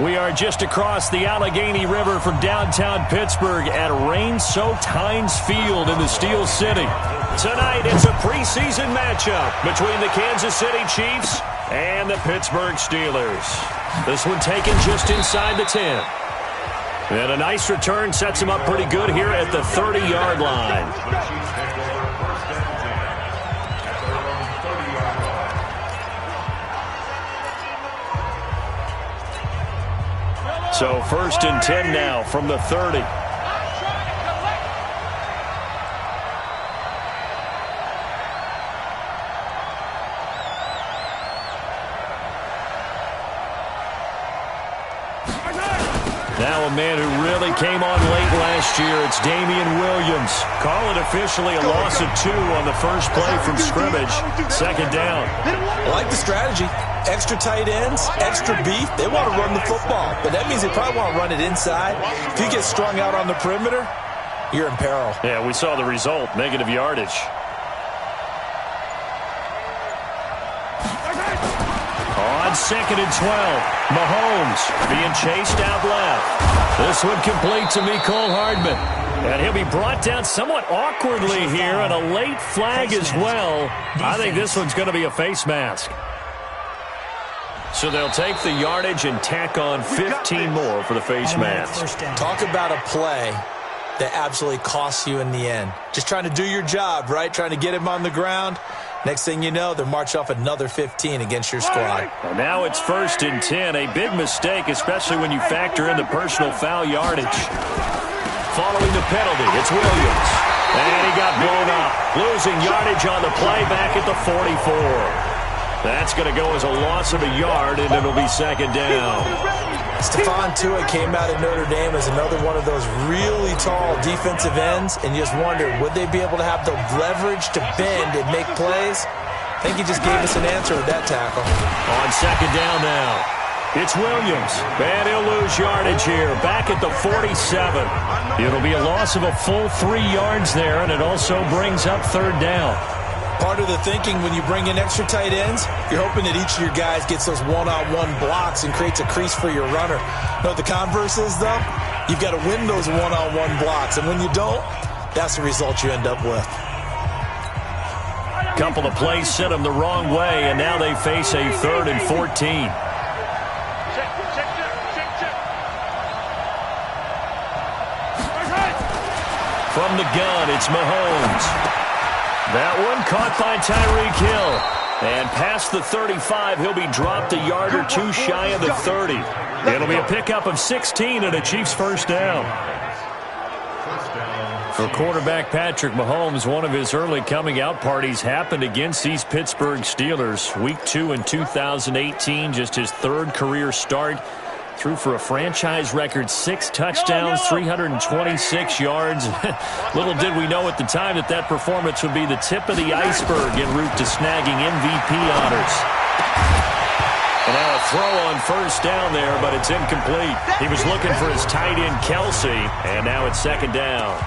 We are just across the Allegheny River from downtown Pittsburgh at rain-soaked Heinz Field in the Steel City. Tonight, it's a preseason matchup between the Kansas City Chiefs and the Pittsburgh Steelers. This one taken just inside the 10. And a nice return sets him up pretty good here at the 30-yard line. So 1st and 10 now from the 30. Now a man who really came on late last year, it's Damian Williams. Call it officially a loss of 2 on the first play from scrimmage. 2nd down. I like the strategy. Extra tight ends, extra beef. They want to run the football, but that means they probably want to run it inside. If you get strung out on the perimeter, you're in peril. Yeah, we saw the result, negative yardage. On 2nd and 12, Mahomes being chased out left. This one complete to Mecole Hardman. And he'll be brought down somewhat awkwardly here, and a late flag as well. I think this one's going to be a face mask. So they'll take the yardage and tack on 15 more for the face mask. Talk about a play that absolutely costs you in the end. Just trying to do your job, right? Trying to get him on the ground. Next thing you know, they'll march off another 15 against your squad. And now it's 1st and 10. A big mistake, especially when you factor in the personal foul yardage. Following the penalty, it's Williams. And he got blown up. Losing yardage on the play back at the 44. That's going to go as a loss of a yard, and it'll be 2nd down. Stephon Tuitt came out of Notre Dame as another one of those really tall defensive ends, and you just wondered, would they be able to have the leverage to bend and make plays? I think he just gave us an answer with that tackle. On 2nd down now, it's Williams. And he'll lose yardage here, back at the 47. It'll be a loss of a full 3 yards there, and it also brings up 3rd down. Part of the thinking when you bring in extra tight ends, you're hoping that each of your guys gets those one-on-one blocks and creates a crease for your runner. You know what the converse is, though? You've got to win those one-on-one blocks, and when you don't, that's the result you end up with. Couple of plays sent them the wrong way, and now they face a 3rd and 14. From the gun, it's Mahomes. That one caught by Tyreek Hill. And past the 35, he'll be dropped a yard or 2 shy of the 30. It'll be a pickup of 16 and a Chiefs 1st down. For quarterback Patrick Mahomes, one of his early coming-out parties happened against these Pittsburgh Steelers. Week 2 in 2018, just his 3rd career start. Threw for a franchise record 6 touchdowns, 326 yards. Little did we know at the time that that performance would be the tip of the iceberg en route to snagging MVP honors. And now a throw on 1st down there, but it's incomplete. He was looking for his tight end, Kelsey, and now it's 2nd down.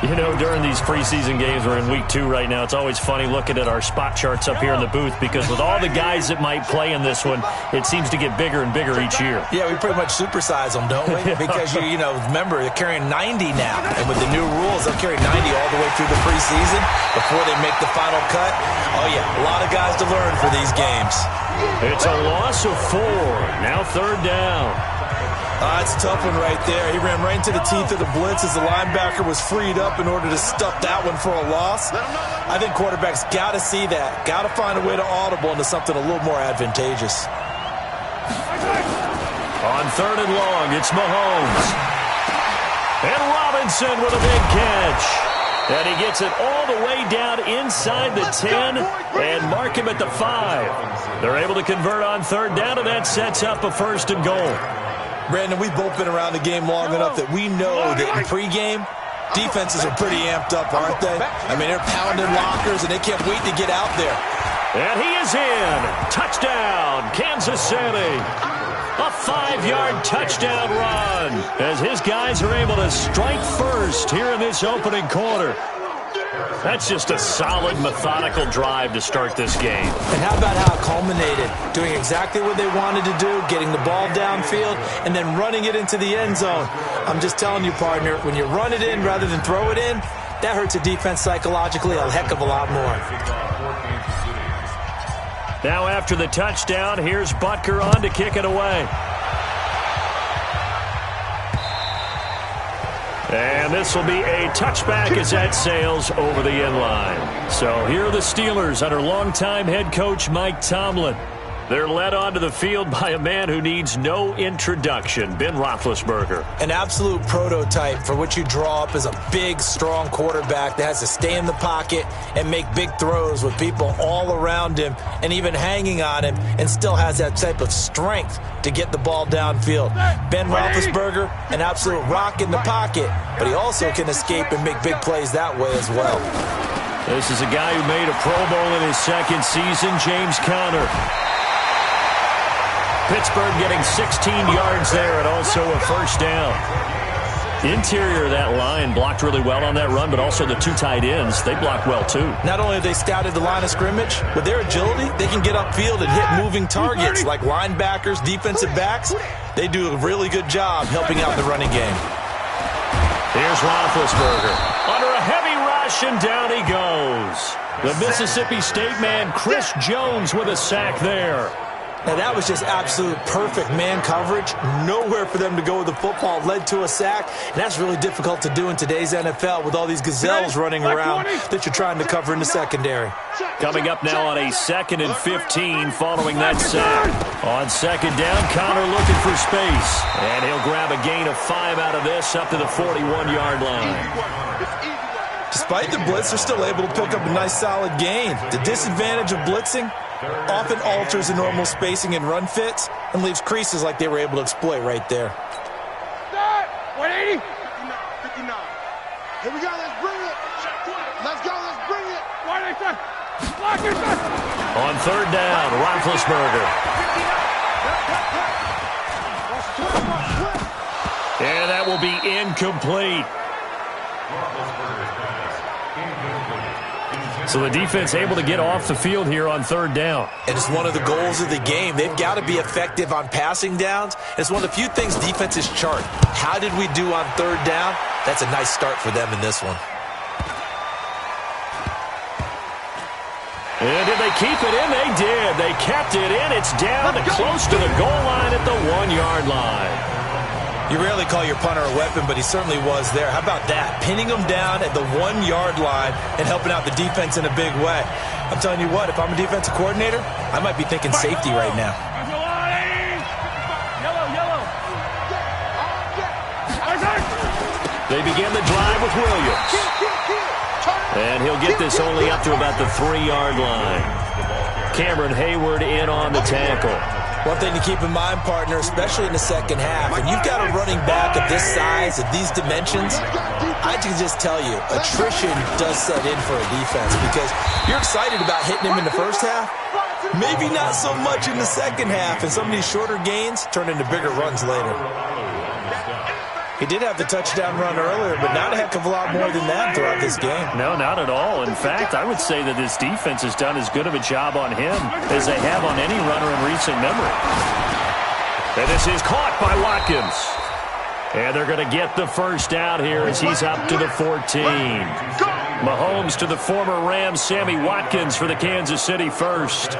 You know, during these preseason games, we're in week 2 right now, it's always funny looking at our spot charts up here in the booth because with all the guys that might play in this one, it seems to get bigger and bigger each year. Yeah, we pretty much supersize them, don't we? Because, you know, remember, they're carrying 90 now. And with the new rules, they'll carry 90 all the way through the preseason before they make the final cut. Oh, yeah, a lot of guys to learn for these games. It's a loss of 4. Now 3rd down. It's a tough one right there. He ran right into the teeth of the blitz as the linebacker was freed up in order to stuff that one for a loss. I think quarterbacks got to see that. Got to find a way to audible into something a little more advantageous. On 3rd and long, it's Mahomes. And Robinson with a big catch. And he gets it all the way down inside the 10 and mark him at the 5. They're able to convert on 3rd down, and that sets up a 1st and goal. Brandon, we've both been around the game long enough that we know that in pregame, defenses are pretty amped up, aren't they? I mean, they're pounding lockers, and they can't wait to get out there. And he is in. Touchdown, Kansas City. A 5-yard touchdown run as his guys are able to strike first here in this opening quarter. That's just a solid, methodical drive to start this game. And how about how it culminated? Doing exactly what they wanted to do, getting the ball downfield, and then running it into the end zone. I'm just telling you, partner, when you run it in rather than throw it in, that hurts a defense psychologically a heck of a lot more. Now after the touchdown, here's Butker on to kick it away. And this will be a touchback as that sails over the end line. So here are the Steelers under longtime head coach Mike Tomlin. They're led onto the field by a man who needs no introduction, Ben Roethlisberger. An absolute prototype for what you draw up as a big, strong quarterback that has to stay in the pocket and make big throws with people all around him and even hanging on him, and still has that type of strength to get the ball downfield. Ben Roethlisberger, an absolute rock in the pocket, but he also can escape and make big plays that way as well. This is a guy who made a Pro Bowl in his second season, James Conner. Pittsburgh getting 16 yards there and also a first down. Interior of that line blocked really well on that run, but also the two tight ends, they blocked well too. Not only have they scouted the line of scrimmage, with their agility, they can get upfield and hit moving targets like linebackers, defensive backs. They do a really good job helping out the running game. Here's Roethlisberger. Under a heavy rush, and down he goes. The Mississippi State man, Chris Jones, with a sack there. Now, that was just absolute perfect man coverage. Nowhere for them to go with the football. Led to a sack, and that's really difficult to do in today's NFL with all these gazelles running around that you're trying to cover in the secondary. Coming up now on a 2nd and 15 following that sack. On second down, Conner looking for space. And he'll grab a gain of 5 out of this up to the 41-yard line. Despite the blitz, they're still able to pick up a nice solid gain. The disadvantage of blitzing often alters the normal spacing and run fits and leaves creases like they were able to exploit right there. 180. 59. Here we go. Let's bring it. Let's go. Let's bring it. On third down, Roethlisberger. And that will be incomplete. So the defense able to get off the field here on third down. And it's one of the goals of the game. They've got to be effective on passing downs. It's one of the few things defenses chart. How did we do on third down? That's a nice start for them in this one. And did they keep it in? They did. They kept it in. It's down close to the goal line at the 1-yard line. You rarely call your punter a weapon, but he certainly was there. How about that? Pinning him down at the 1-yard line and helping out the defense in a big way. I'm telling you what, if I'm a defensive coordinator, I might be thinking safety right now. They begin the drive with Williams. And he'll get this only up to about the 3-yard line. Cameron Hayward in on the tackle. One thing to keep in mind, partner, especially in the second half, when you've got a running back of this size, of these dimensions, I can just tell you, attrition does set in for a defense because you're excited about hitting him in the first half, maybe not so much in the second half, and some of these shorter gains turn into bigger runs later. He did have the touchdown run earlier, but not a heck of a lot more than that throughout this game. No, not at all. In fact, I would say that this defense has done as good of a job on him as they have on any runner in recent memory. And this is caught by Watkins. And they're going to get the first down here as he's up to the 14. Mahomes to the former Rams, Sammy Watkins for the Kansas City first.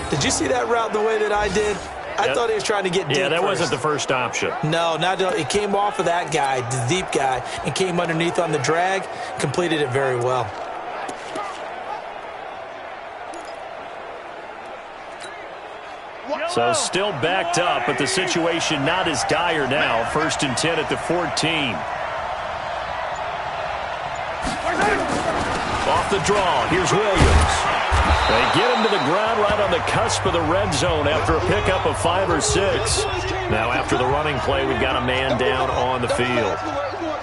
Did you see that route the way that I did? I thought he was trying to get deep. Yeah, that first. wasn't the first option. No, it came off of that guy, the deep guy, and came underneath on the drag, completed it very well. So still backed up, but the situation not as dire now. 1st and 10 at the 14. Off the draw, here's Williams. They get him to the ground right on the cusp of the red zone after a pickup of 5 or 6. Now after the running play, we've got a man down on the field.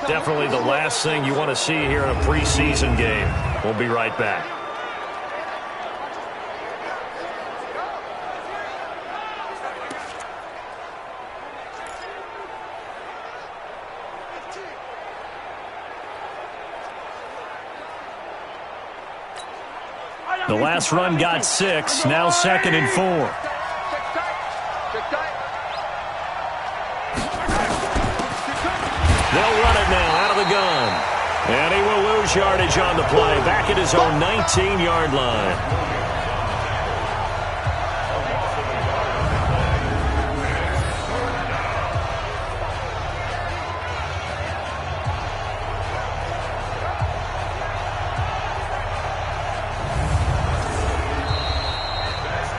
Definitely the last thing you want to see here in a preseason game. We'll be right back. The last run got 6, now 2nd and 4. They'll run it now out of the gun. And he will lose yardage on the play, back at his own 19-yard line.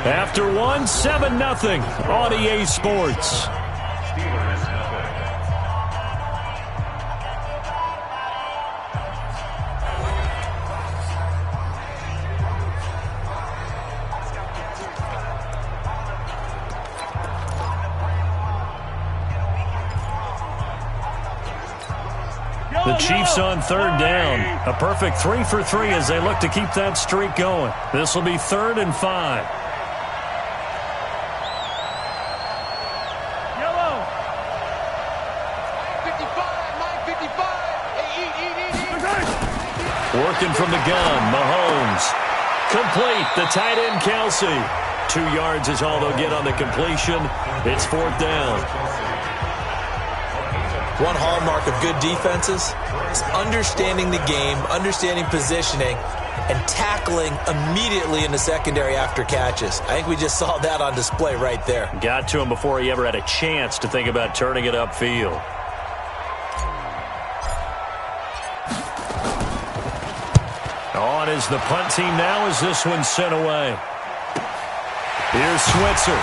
After 1, 7-0 on EA Sports. The Chiefs on 3rd down. A perfect 3 for 3 as they look to keep that streak going. This will be 3rd and 5. Working from the gun, Mahomes. Complete, the tight end, Kelsey. 2 yards is all they'll get on the completion. It's 4th down. One hallmark of good defenses is understanding the game, understanding positioning, and tackling immediately in the secondary after catches. I think we just saw that on display right there. Got to him before he ever had a chance to think about turning it upfield. On is the punt team now as this one's sent away. Here's Switzer.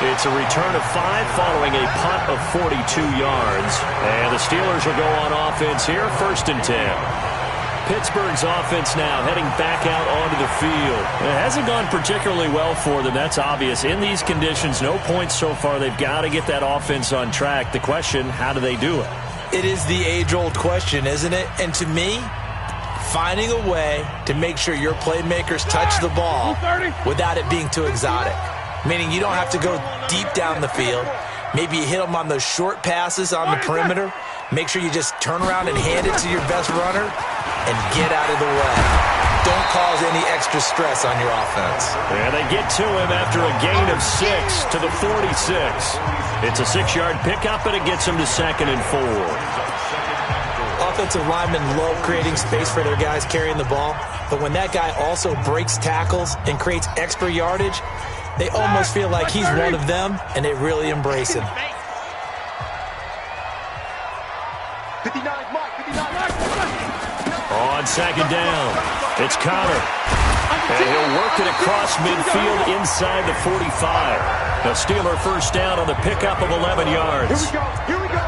It's a return of 5 following a punt of 42 yards. And the Steelers will go on offense here, 1st and 10. Pittsburgh's offense now heading back out onto the field. It hasn't gone particularly well for them, that's obvious. In these conditions, no points so far. They've got to get that offense on track. The question, how do they do it? It is the age-old question, isn't it? And to me, finding a way to make sure your playmakers touch the ball without it being too exotic. Meaning you don't have to go deep down the field. Maybe you hit them on those short passes on the perimeter. Make sure you just turn around and hand it to your best runner and get out of the way. Don't cause any extra stress on your offense. And they get to him after a gain of 6 to the 46. It's a 6-yard pickup, and it gets him to 2nd and 4. Offensive linemen love creating space for their guys carrying the ball, but when that guy also breaks tackles and creates extra yardage, they almost feel like he's one of them, and they really embrace him. 59, Mike, 59, Mike. On 2nd down, it's Connor. And he'll work it across midfield inside the 45. A Steeler 1st down on the pickup of 11 yards. Here we go.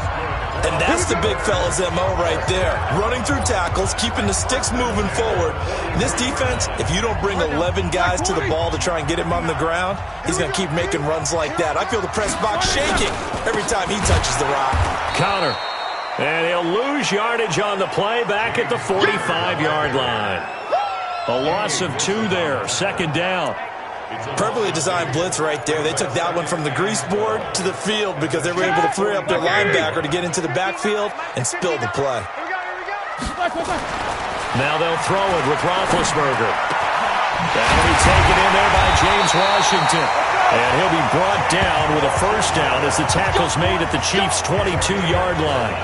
And that's the big fella's MO right there. Running through tackles, keeping the sticks moving forward. This defense, if you don't bring 11 guys to the ball to try and get him on the ground, he's going to keep making runs like that. I feel the press box shaking every time he touches the rock. Connor. And he'll lose yardage on the play back at the 45-yard line. A loss of 2 there, 2nd down. Perfectly designed blitz right there. They took that one from the grease board to the field because they were able to free up their linebacker to get into the backfield and spill the play. Now they'll throw it with Roethlisberger. That'll be taken in there by James Washington. And he'll be brought down with a 1st down as the tackle's made at the Chiefs' 22-yard line.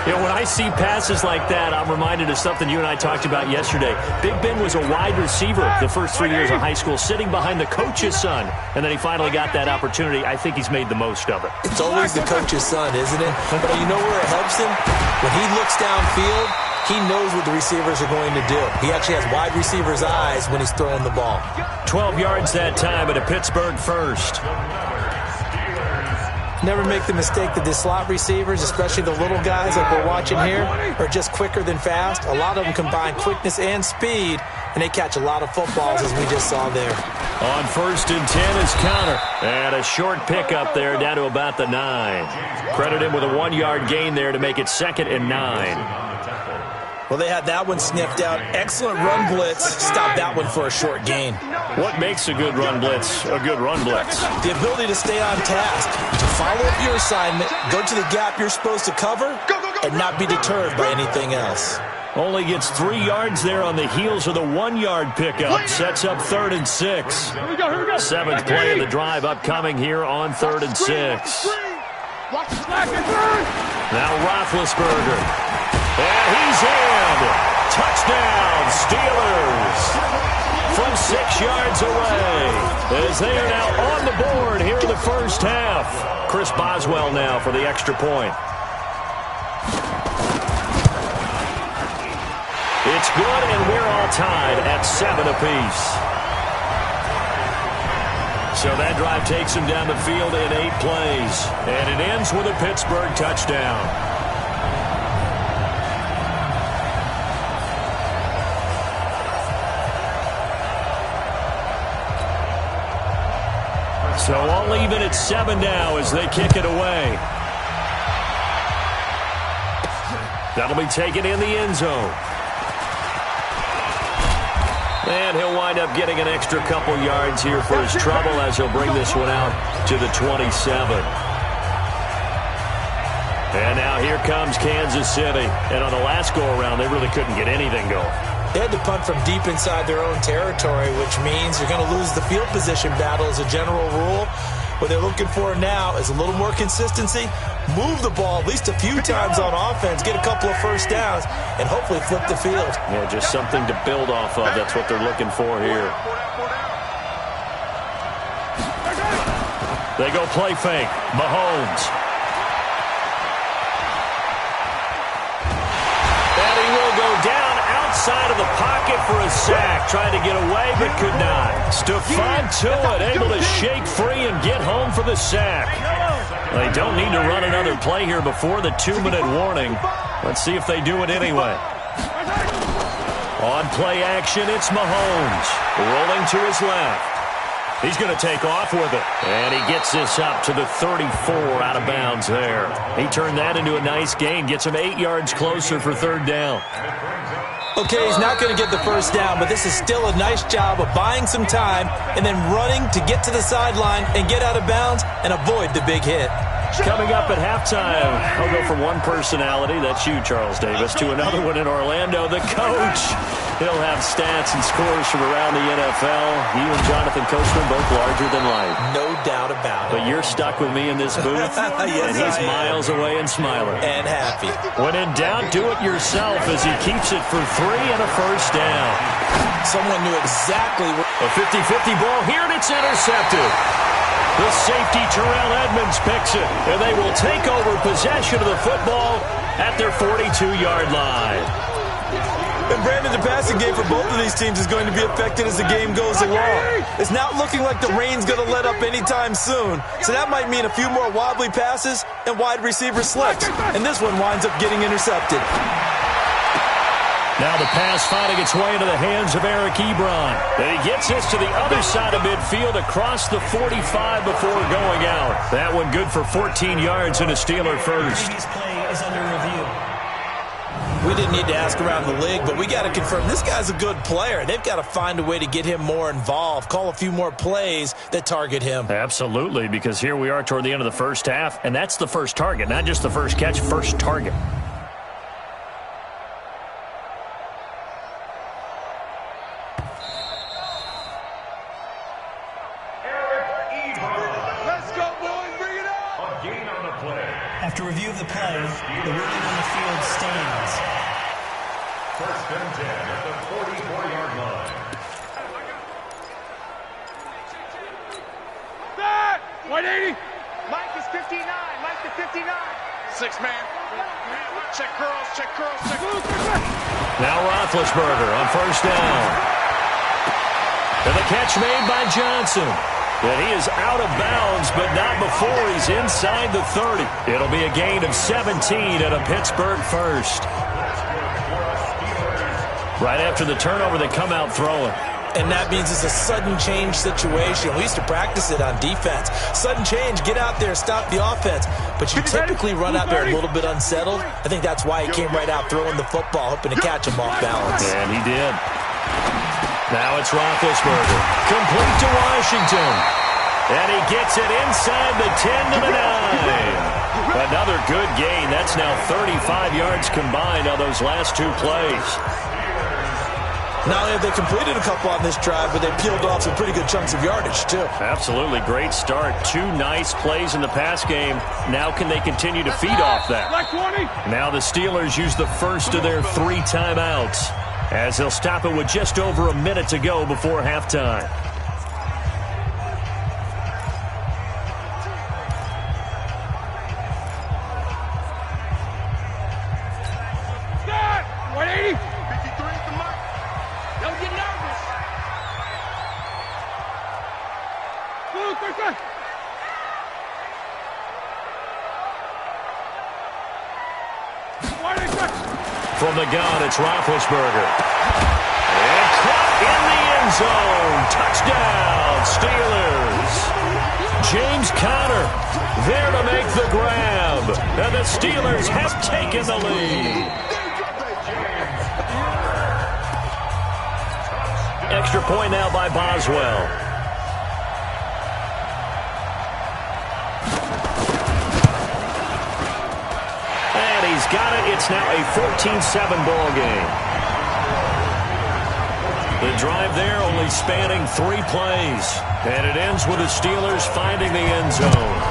You know, when I see passes like that, I'm reminded of something you and I talked about yesterday. Big Ben was a wide receiver the first 3 years of high school, sitting behind the coach's son, and then he finally got that opportunity. I think he's made the most of it. It's always the coach's son, isn't it? But you know where it helps him? When he looks downfield, he knows what the receivers are going to do. He actually has wide receivers' eyes when he's throwing the ball. 12 yards that time at a Pittsburgh 1st. Never make the mistake that the slot receivers, especially the little guys like we're watching here, are just quicker than fast. A lot of them combine quickness and speed, and they catch a lot of footballs, as we just saw there. On 1st and 10 is Connor. And a short pickup there down to about the 9. Credit him with a 1-yard gain there to make it 2nd and 9. Well, they had that one sniffed out. Excellent run blitz. Stop that one for a short gain. What makes a good run blitz a good run blitz? The ability to stay on task, to follow up your assignment, go to the gap you're supposed to cover, and not be deterred by anything else. Only gets 3 yards there on the heels of the 1-yard pickup. Sets up 3rd and 6. 7th play of the drive upcoming here on 3rd and 6. Now Roethlisberger. And he's in. Touchdown, Steelers. From 6 yards away. As they are now on the board here in the first half. Chris Boswell now for the extra point. It's good, and we're all tied at 7 apiece. So that drive takes him down the field in 8 plays. And it ends with a Pittsburgh touchdown. So all even at 7 now as they kick it away. That'll be taken in the end zone. And he'll wind up getting an extra couple yards here for his trouble as he'll bring this one out to the 27. And now here comes Kansas City. And on the last go-around, they really couldn't get anything going. They had to punt from deep inside their own territory, which means you're going to lose the field position battle as a general rule. What they're looking for now is a little more consistency, move the ball at least a few times on offense, get a couple of first downs, and hopefully flip the field. Yeah, just something to build off of. That's what they're looking for here. They go play fake. Mahomes. And he will go down outside of the pocket for a sack. Trying to get away, but could not. Stephon Tuitt able to shake free and get home for the sack. They don't need to run another play here before the 2-minute warning. Let's see if they do it anyway. On play action, it's Mahomes. Rolling to his left. He's going to take off with it. And he gets this up to the 34 out of bounds there. He turned that into a nice gain. Gets him 8 yards closer for 3rd down. Okay, he's not going to get the first down, but this is still a nice job of buying some time and then running to get to the sideline and get out of bounds and avoid the big hit. Coming up at halftime, I'll go from one personality, that's you, Charles Davis, to another one in Orlando, the coach. He'll have stats and scores from around the NFL. You and Jonathan Coachman both larger than life. No doubt about it. But you're stuck with me in this booth, yes, and he's miles away and smiling. And happy. When in doubt, do it yourself as he keeps it for 3 and a first down. Someone knew exactly what... A 50-50 ball here, and it's intercepted. The safety, Terrell Edmonds, picks it, and they will take over possession of the football at their 42-yard line. And Brandon, the passing game for both of these teams is going to be affected as the game goes along. It's not looking like the rain's going to let up anytime soon, so that might mean a few more wobbly passes and wide receiver slips, and this one winds up getting intercepted. Now the pass finding its way into the hands of Eric Ebron. And he gets this to the other side of midfield across the 45 before going out. That one good for 14 yards and a Steeler first. This play is under review. We didn't need to ask around the league, but we got to confirm this guy's a good player. They've got to find a way to get him more involved, call a few more plays that target him. Absolutely, because here we are toward the end of the first half, and that's the first target, not just the first catch, first target. After review of the play, the ruling on the field stands. First and 10 at the 44-yard line. Back! 180! Mike is 59. Mike to 59. 6-man. Check curls, check curls, check curls. Now Roethlisberger on first down. And the catch made by Johnson. And he is out of bounds, but not before he's inside the 30. It'll be a gain of 17 and a Pittsburgh first. Right after the turnover, they come out throwing. And that means it's a sudden change situation. We used to practice it on defense. Sudden change, get out there, stop the offense. But you typically run out there a little bit unsettled. I think that's why he came right out throwing the football, hoping to catch him off balance. And he did. Now it's Roethlisberger. Complete to Washington. And he gets it inside the 10 to the 9. Another good gain. That's now 35 yards combined on those last two plays. Not only have they completed a couple on this drive, but they peeled off some pretty good chunks of yardage, too. Absolutely. Great start. Two nice plays in the pass game. Now can they continue to feed off that? Now the Steelers use the first of their 3 timeouts, as they'll stop it with just over a minute to go before halftime. From the gun, it's Roethlisberger. And caught in the end zone. Touchdown, Steelers. James Conner there to make the grab. And the Steelers have taken the lead. Extra point now by Boswell. Got it. It's now a 14-7 ball game. The drive there only spanning 3 plays. And it ends with the Steelers finding the end zone.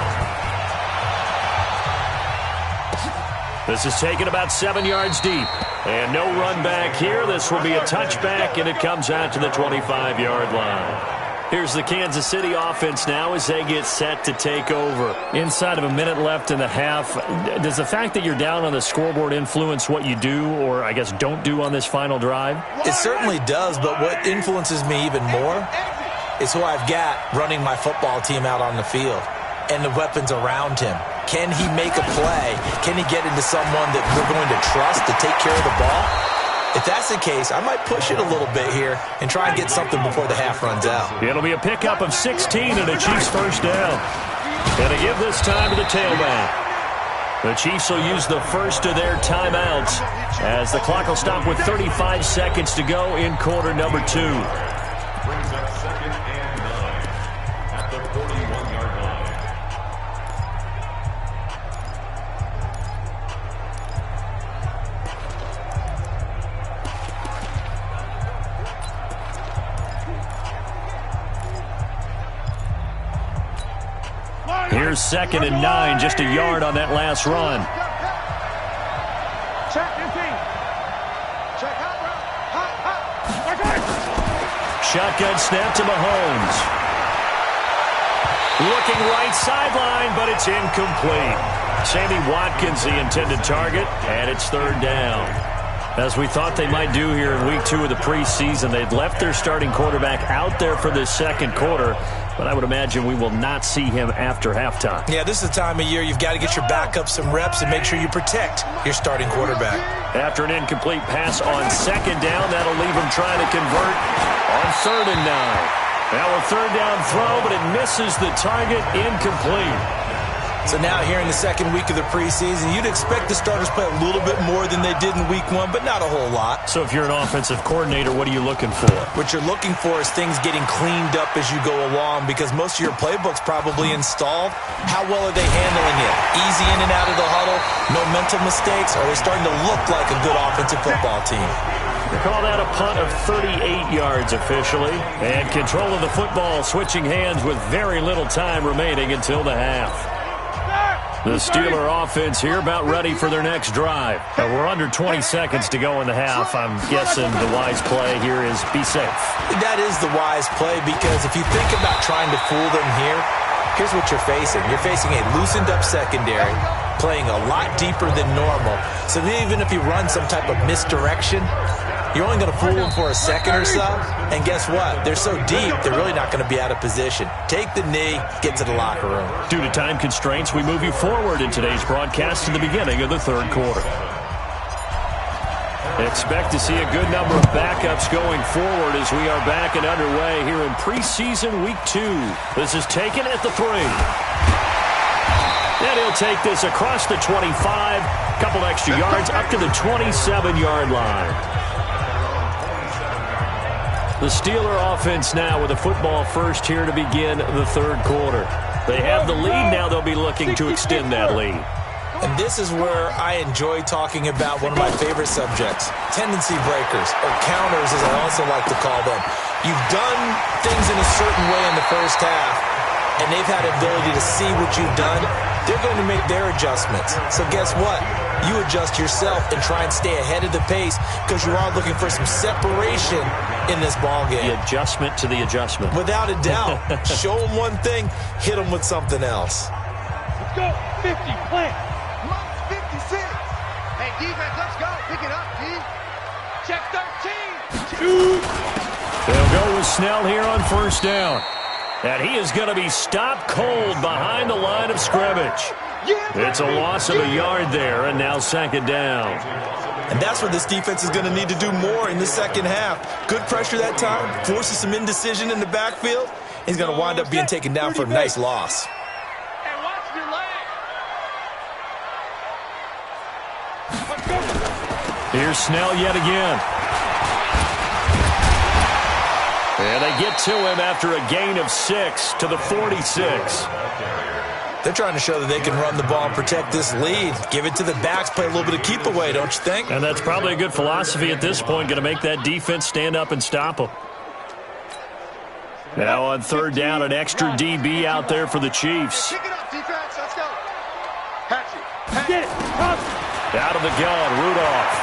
This is taken about 7 yards deep. And no run back here. This will be a touchback, and it comes out to the 25-yard line. Here's the Kansas City offense now as they get set to take over. Inside of a minute left in the half, does the fact that you're down on the scoreboard influence what you do, or I guess don't do on this final drive? It certainly does, but what influences me even more is who I've got running my football team out on the field and the weapons around him. Can he make a play? Can he get into someone that we're going to trust to take care of the ball? If that's the case, I might push it a little bit here and try and get something before the half runs out. It'll be a pickup of 16 and a Chiefs first down. And they give this time to the tailback. The Chiefs will use the first of their timeouts as the clock will stop with 35 seconds to go in quarter number 2. Brings up 2nd and 9 at the 41-yard line. Here's 2nd and 9, just a yard on that last run. Shotgun snap to Mahomes. Looking right sideline, but it's incomplete. Sammy Watkins, the intended target, and it's 3rd down. As we thought they might do here in week 2 of the preseason, they'd left their starting quarterback out there for this second quarter, but I would imagine we will not see him after halftime. Yeah, this is the time of year you've got to get your backup some reps and make sure you protect your starting quarterback. After an incomplete pass on 2nd down, that'll leave him trying to convert on 3rd and 9. Now a 3rd down throw, but it misses the target, incomplete. So now here in the second week of the preseason, you'd expect the starters play a little bit more than they did in week 1, but not a whole lot. So if you're an offensive coordinator, what are you looking for? What you're looking for is things getting cleaned up as you go along, because most of your playbook's probably installed. How well are they handling it? Easy in and out of the huddle? No mental mistakes? Are they starting to look like a good offensive football team? They call that a punt of 38 yards officially. And control of the football switching hands with very little time remaining until the half. The Steeler offense here about ready for their next drive. We're under 20 seconds to go in the half. I'm guessing the wise play here is be safe. That is the wise play, because if you think about trying to fool them here, here's what you're facing. You're facing a loosened up secondary, playing a lot deeper than normal. So even if you run some type of misdirection, you're only going to fool them for a second or so. And guess what? They're so deep, they're really not going to be out of position. Take the knee, get to the locker room. Due to time constraints, we move you forward in today's broadcast to the beginning of the 3rd quarter. Expect to see a good number of backups going forward as we are back and underway here in preseason week 2. This is taken at the 3. And he'll take this across the 25, couple extra yards up to the 27-yard line. The Steeler offense now with a football first here to begin the third quarter. They have the lead. Now they'll be looking to extend that lead. And this is where I enjoy talking about one of my favorite subjects, tendency breakers, or counters as I also like to call them. You've done things in a certain way in the first half, and they've had the ability to see what you've done. They're going to make their adjustments. So guess what? You adjust yourself and try and stay ahead of the pace because you are looking for some separation in this ballgame. The adjustment to the adjustment. Without a doubt. Show them one thing, hit them with something else. Let's go. 50, plant. 56. Hey, defense, let's go. Pick it up, D. Check 13. They'll go with Snell here on first down. And he is going to be stopped cold behind the line of scrimmage. It's a loss of a yard there, and now second down. And that's what this defense is going to need to do more in the second half. Good pressure that time, forces some indecision in the backfield. He's going to wind up being taken down for a nice loss. And watch your leg. Here's Snell yet again. And they get to him after a gain of 6 to the 46. They're trying to show that they can run the ball and protect this lead. Give it to the backs, play a little bit of keep away, don't you think? And that's probably a good philosophy at this point, going to make that defense stand up and stop them. Now on third down, an extra DB out there for the Chiefs. Pick it up, defense. Let's go. Patch it. Get it. Come. Out of the gun, Rudolph.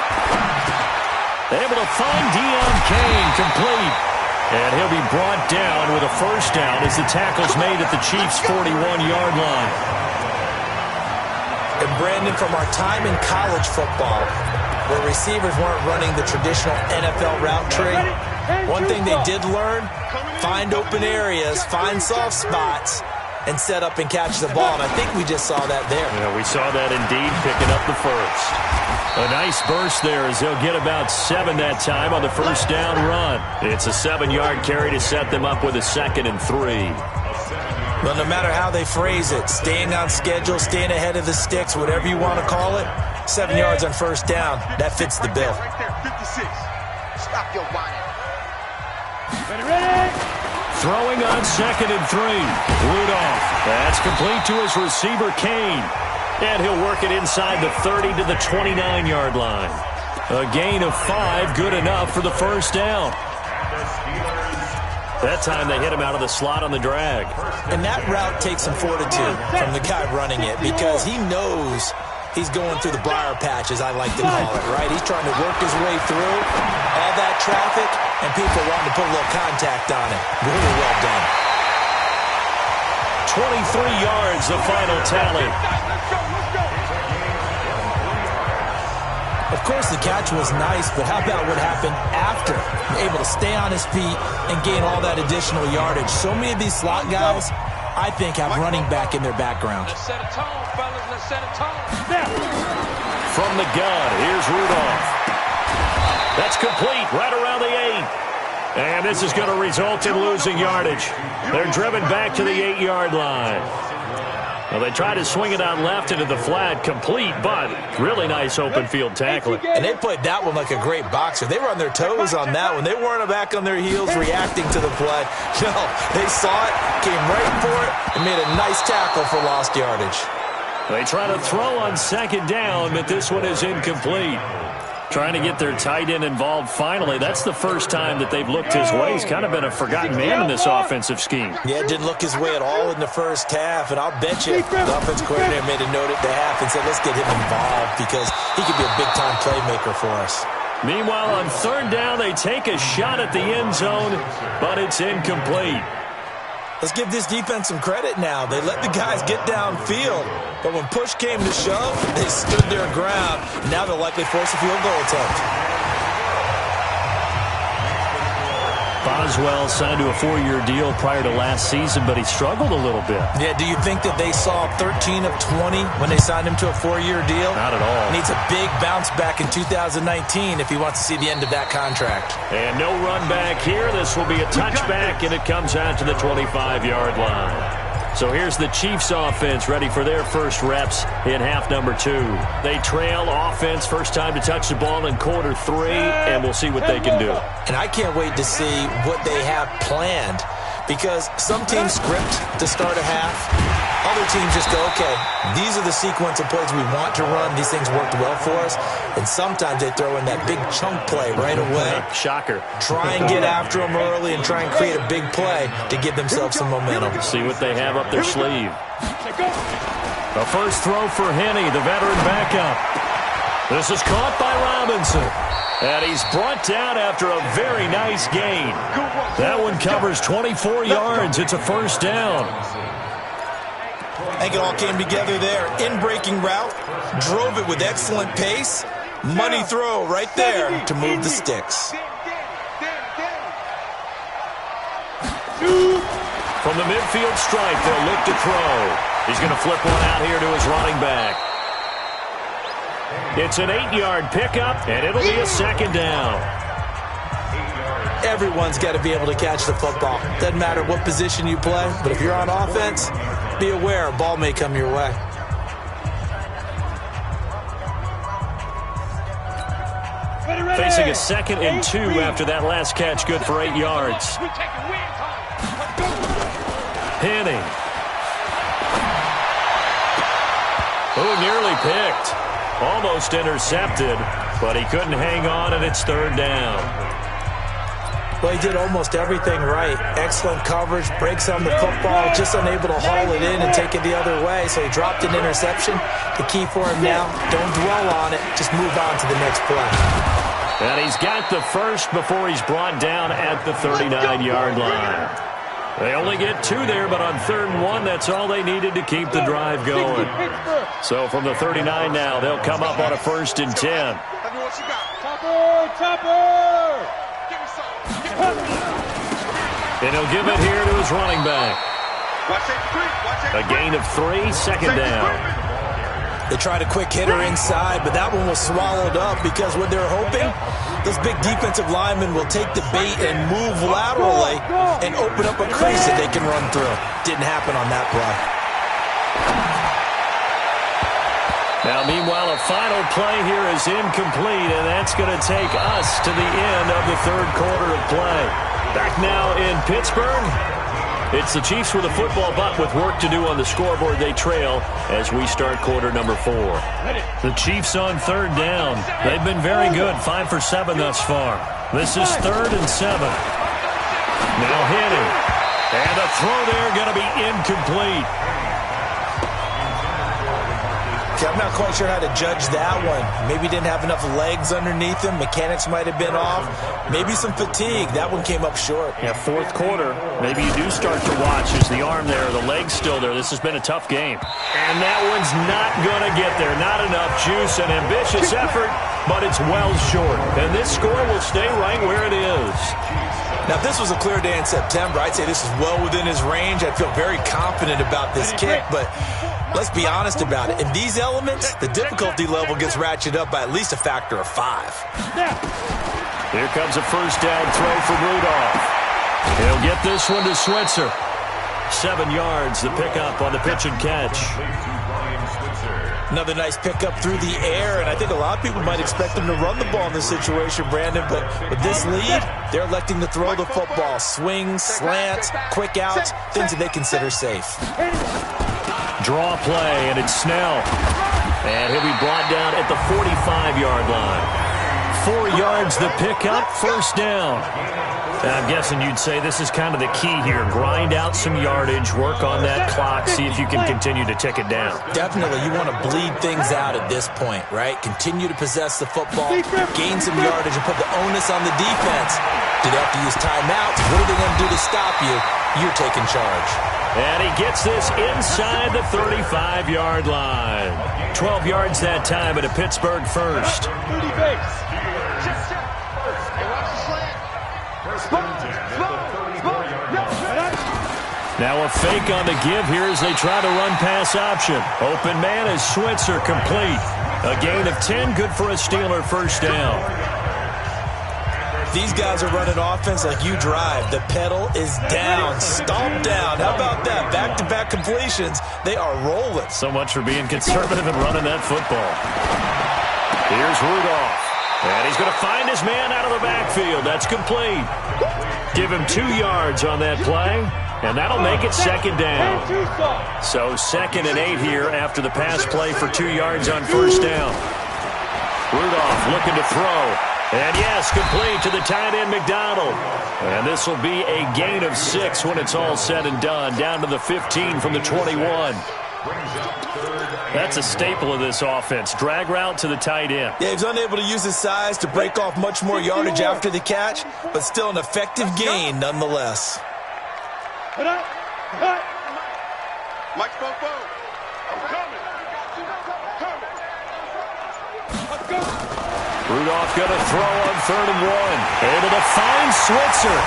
Able to find Deon Cain, complete. And he'll be brought down with a first down as the tackle's made at the Chiefs' 41-yard line. And Brandon, from our time in college football, where receivers weren't running the traditional NFL route tree, one thing they did learn, find open areas, find soft spots, and set up and catch the ball. And I think we just saw that there. Yeah, we saw that indeed, picking up the first. A nice burst there as they'll get about 7 that time on the first down run. It's a 7-yard carry to set them up with a 2nd and 3. Well, no matter how they phrase it, staying on schedule, staying ahead of the sticks, whatever you want to call it, 7 yards on first down, that fits the bill. Right there, 56. Stop your whining. Ready. Throwing on 2nd and 3. Rudolph. That's complete to his receiver, Cain. And he'll work it inside the 30 to the 29-yard line. A gain of 5, good enough for the first down. That time they hit him out of the slot on the drag. And that route takes some fortitude from the guy running it because he knows he's going through the briar patch, as I like to call it, right? He's trying to work his way through all that traffic, and people wanting to put a little contact on it. Really well done. 23 yards, the final tally. Of course, the catch was nice, but how about what happened after? Able to stay on his feet and gain all that additional yardage. So many of these slot guys, I think, have running back in their background. Let's set a tone, fellas. Let's set a tone. From the gun, here's Rudolph. That's complete, right around the 8. And this is going to result in losing yardage. They're driven back to the 8-yard line. Well, they try to swing it out left into the flat, complete, but really nice open field tackling. And they played that one like a great boxer. They were on their toes on that one. They weren't back on their heels reacting to the play. No, they saw it, came right for it, and made a nice tackle for lost yardage. They try to throw on 2nd down, but this one is incomplete. Trying to get their tight end involved finally. That's the first time that they've looked his way. He's kind of been a forgotten man in this offensive scheme. Yeah, it didn't look his way at all in the first half, and I'll bet you the offensive coordinator made a note at the half and said, let's get him involved because he could be a big-time playmaker for us. Meanwhile, on 3rd down, they take a shot at the end zone, but it's incomplete. Let's give this defense some credit now. They let the guys get downfield, but when push came to shove, they stood their ground. Now they'll likely force a field goal attempt. Boswell signed to a 4-year deal prior to last season, but he struggled a little bit. Yeah, do you think that they saw 13 of 20 when they signed him to a 4-year deal? Not at all. Needs a big bounce back in 2019 if he wants to see the end of that contract. And no run back here. This will be a touchback, and it comes out to the 25-yard line. So here's the Chiefs offense ready for their first reps in half number 2. They trail offense, first time to touch the ball in quarter 3, and we'll see what they can do. And I can't wait to see what they have planned, because some teams script to start a half. Other teams just go, okay, these are the sequence of plays we want to run. These things worked well for us. And sometimes they throw in that big chunk play right away. Shocker. Try and get after them early and try and create a big play to give themselves some momentum. See what they have up their sleeve. The first throw for Henne, the veteran backup. This is caught by Robinson. And he's brought down after a very nice gain. That one covers 24 yards. It's a first down. I think it all came together there. In-breaking route, drove it with excellent pace. Money throw right there to move the sticks. From the midfield stripe, they'll look to throw. He's going to flip one out here to his running back. It's an 8-yard pickup, and it'll be a second down. Everyone's got to be able to catch the football. Doesn't matter what position you play, but if you're on offense, be aware a ball may come your way. Facing a 2nd and 2 after that last catch, good for 8 yards. Henne. Oh, nearly picked. Almost intercepted, but he couldn't hang on, and it's third down. Well, he did almost everything right. Excellent coverage, breaks on the football, just unable to haul it in and take it the other way. So he dropped an interception. The key for him now, don't dwell on it. Just move on to the next play. And he's got the first before he's brought down at the 39-yard line. They only get 2 there, but on 3rd and 1, that's all they needed to keep the drive going. So from the 39 now, they'll come up on a 1st and 10. And he'll give it here to his running back. A gain of 3, second down. They tried a quick hitter inside, but that one was swallowed up because what they're hoping, those big defensive linemen will take the bait and move laterally and open up a crease that they can run through. Didn't happen on that play. Now, meanwhile, a final play here is incomplete, and that's going to take us to the end of the 3rd quarter of play. Back now in Pittsburgh. It's the Chiefs with a football, but with work to do on the scoreboard, they trail as we start quarter number 4. The Chiefs on 3rd down. They've been very good, 5 for 7 thus far. This is 3rd and 7. Now Henne. And a throw there going to be incomplete. I'm not quite sure how to judge that one. Maybe didn't have enough legs underneath him. Mechanics might have been off. Maybe some fatigue. That one came up short. Yeah, 4th quarter. Maybe you do start to watch as the arm there, the leg's still there. This has been a tough game. And that one's not going to get there. Not enough juice, an ambitious effort, but it's well short. And this score will stay right where it is. Now, if this was a clear day in September, I'd say this is well within his range. I'd feel very confident about this kick, but let's be honest about it. In these elements, the difficulty level gets ratcheted up by at least a factor of 5. Here comes a first down throw from Rudolph. He'll get this one to Switzer. 7 yards, the pickup on the pitch and catch. Another nice pickup through the air, and I think a lot of people might expect them to run the ball in this situation, Brandon, but with this lead, they're electing to throw the football. Swings, slants, quick outs, things that they consider safe. Draw play, and it's Snell. And he'll be brought down at the 45-yard line. 4 yards the pickup, first down. And I'm guessing you'd say this is kind of the key here. Grind out some yardage, work on that clock, see if you can continue to tick it down. Definitely. You want to bleed things out at this point, right? Continue to possess the football, gain some yardage, and put the onus on the defense. Do they have to use timeouts? What are they going to do to stop you? You're taking charge. And he gets this inside the 35-yard line. 12 yards that time at a Pittsburgh first. 30 base. Now a fake on the give here as they try to run pass option. Open man is Switzer, complete. A gain of 10, good for a Steeler first down. These guys are running offense like you drive. The pedal is down, stomp down. How about that? Back-to-back not completions. They are rolling. So much for being conservative and running that football. Here's Rudolph. And he's going to find his man out of the backfield. That's complete. Give him 2 yards on that play, and that'll make it second down. So 2nd and 8 here after the pass play for 2 yards on first down. Rudolph looking to throw. And yes, complete to the tight end McDonald. And this will be a gain of 6 when it's all said and done. Down to the 15 from the 21. That's a staple of this offense. Drag route to the tight end. Yeah, he's unable to use his size to break off much more yardage after the catch, but still an effective gain nonetheless. Mike Fofo, I'm coming. Let's go. Rudolph going to throw on 3rd and 1. Able to find Switzer.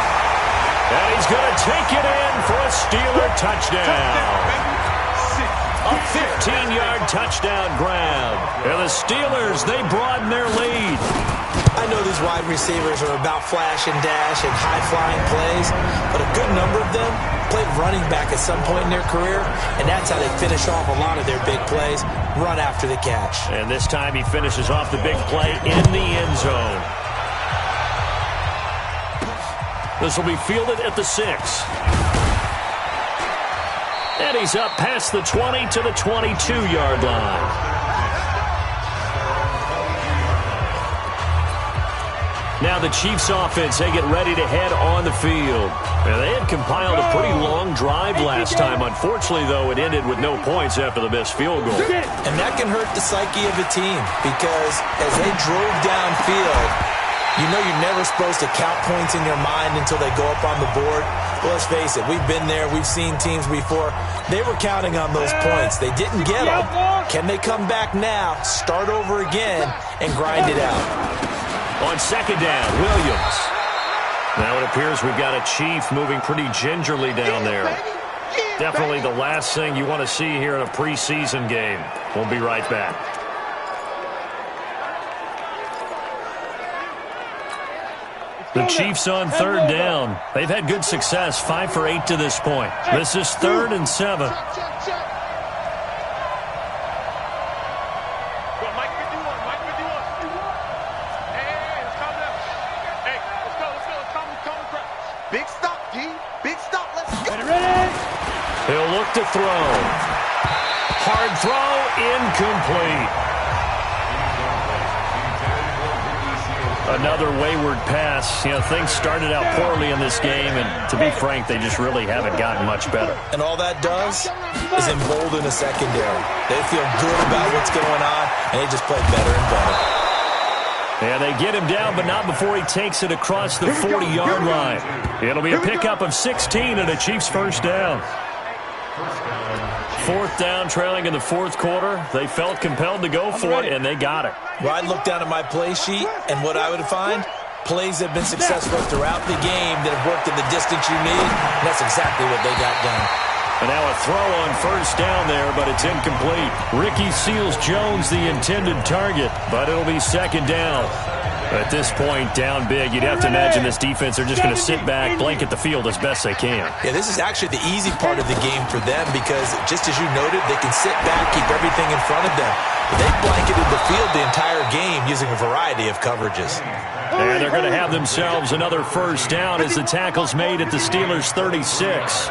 And he's going to take it in for a Steeler touchdown. A 15-yard touchdown grab. And the Steelers, they broaden their lead. I know these wide receivers are about flash and dash and high-flying plays, but a good number of them played running back at some point in their career, and that's how they finish off a lot of their big plays, run after the catch. And this time he finishes off the big play in the end zone. This will be fielded at the 6. And he's up past the 20 to the 22-yard line. Now the Chiefs offense, they get ready to head on the field. Now, they had compiled a pretty long drive last time. Unfortunately, though, it ended with no points after the missed field goal. And that can hurt the psyche of a team because as they drove downfield, you know you're never supposed to count points in your mind until they go up on the board. Well, let's face it, we've been there. We've seen teams before. They were counting on those points. They didn't get them. Can they come back now, start over again, and grind it out? On 2nd down, Williams. Now it appears we've got a Chief moving pretty gingerly down there. Definitely the last thing you want to see here in a preseason game. We'll be right back. The Chiefs on 3rd down. They've had good success, 5 for 8 to this point. This is 3rd and 7. Big stop, G. Big stop. Let's go. He'll look to throw. Hard throw, incomplete. Another wayward pass. You know, things started out poorly in this game, and to be frank, they just really haven't gotten much better. And all that does is embolden a secondary. They feel good about what's going on, and they just play better and better. And they get him down, but not before he takes it across the 40-yard line. It'll be a pickup of 16 and a Chiefs first down. 4th down, trailing in the 4th quarter. They felt compelled to go for it, and they got it. Well, I'd look down at my play sheet, and what I would find, plays that have been successful throughout the game that have worked in the distance you need, and that's exactly what they got done. And now a throw on first down there, but it's incomplete. Ricky Seals-Jones, the intended target, but it'll be 2nd down. At this point, down big, you'd have to imagine this defense are just going to sit back, blanket the field as best they can. Yeah, this is actually the easy part of the game for them because, just as you noted, they can sit back, keep everything in front of them. They blanketed the field the entire game using a variety of coverages. And they're going to have themselves another first down as the tackle's made at the Steelers' 36.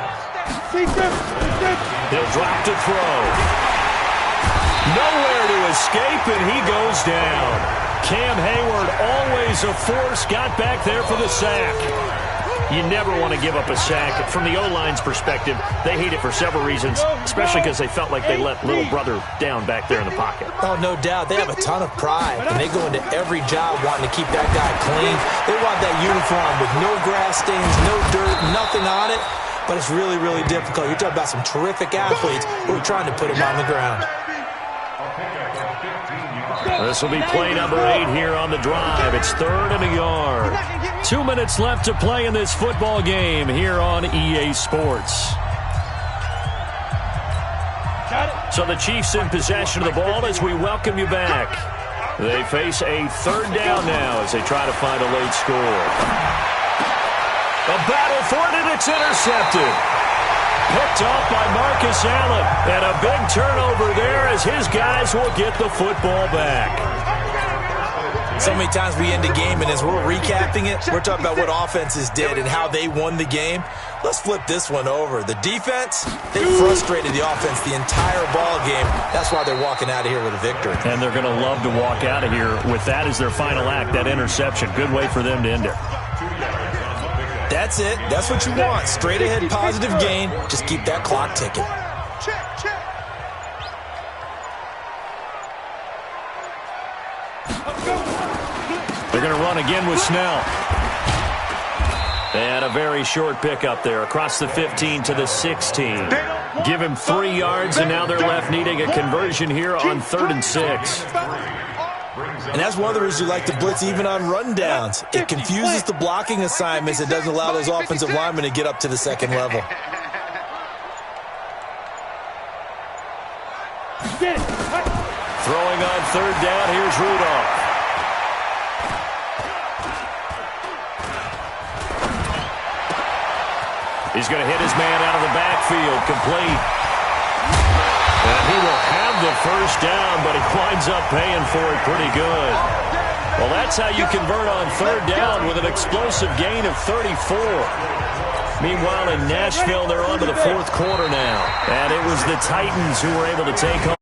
He'll drop to throw. Nowhere to escape, and he goes down. Cam Hayward, always a force, got back there for the sack. You never want to give up a sack. From the O-line's perspective, they hate it for several reasons, especially because they felt like they let little brother down back there in the pocket. Oh, no doubt. They have a ton of pride, and they go into every job wanting to keep that guy clean. They want that uniform with no grass stains, no dirt, nothing on it, but it's really, really difficult. You're talking about some terrific athletes who are trying to put him on the ground. This will be play number 8 here on the drive. It's 3rd and a yard. 2 minutes left to play in this football game here on EA Sports. So the Chiefs in possession of the ball as we welcome you back. They face a 3rd down now as they try to find a late score. A battle for it, and it's intercepted. picked off by Marcus Allen. And a big turnover there as his guys will get the football back. So many times we end a game, and as we're recapping it, we're talking about what offenses did and how they won the game. Let's flip this one over. The defense, they frustrated the offense the entire ball game. That's why they're walking out of here with a victory. And they're going to love to walk out of here with that as their final act, that interception. Good way for them to end it. That's it. That's what you want. Straight ahead positive gain. Just keep that clock ticking. They're going to run again with Snell. And a very short pickup there across the 15 to the 16. Give him 3 yards, and now they're left needing a conversion here on 3rd and 6. And that's one of the reasons you like to blitz even on rundowns. It confuses the blocking assignments. It doesn't allow those offensive linemen to get up to the second level. Throwing on 3rd down, here's Rudolph. He's going to hit his man out of the backfield, complete. And he will have the first down, but he winds up paying for it pretty good. Well, that's how you convert on 3rd down with an explosive gain of 34. Meanwhile, in Nashville, they're on to the 4th quarter now. And it was the Titans who were able to take home